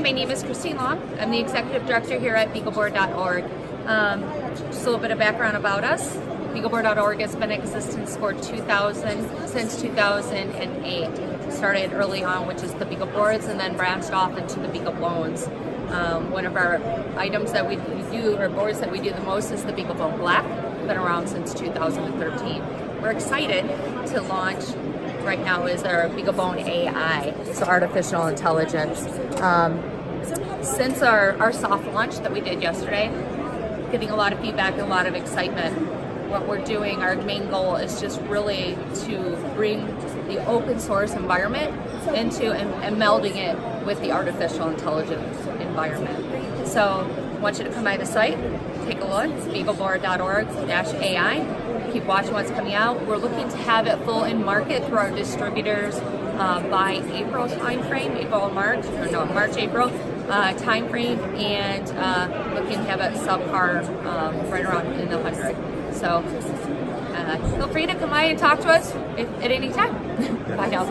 my name is Christine Long. I'm the Executive Director here at BeagleBoard.org. Just a little bit of background about us. BeagleBoard.org has been in existence since 2008. Started early on, which is the BeagleBoards, and then branched off into the BeagleBones. One of our items that we do, or boards that we do the most, is the BeagleBone Black. Been around since 2013. We're excited to launch right now is our BeagleBone AI, so artificial intelligence. Since our soft launch that we did yesterday, getting a lot of feedback and a lot of excitement. What we're doing, our main goal is just really to bring the open source environment into and melding it with the artificial intelligence environment. So I want you to come by the site, take a look, BeagleBoard.org/AI. Keep watching what's coming out. We're looking to have it full in market through our distributors by April timeframe, March, April timeframe, and looking to have it subpar right around in the 100. So feel free to come by and talk to us at any time. Bye now.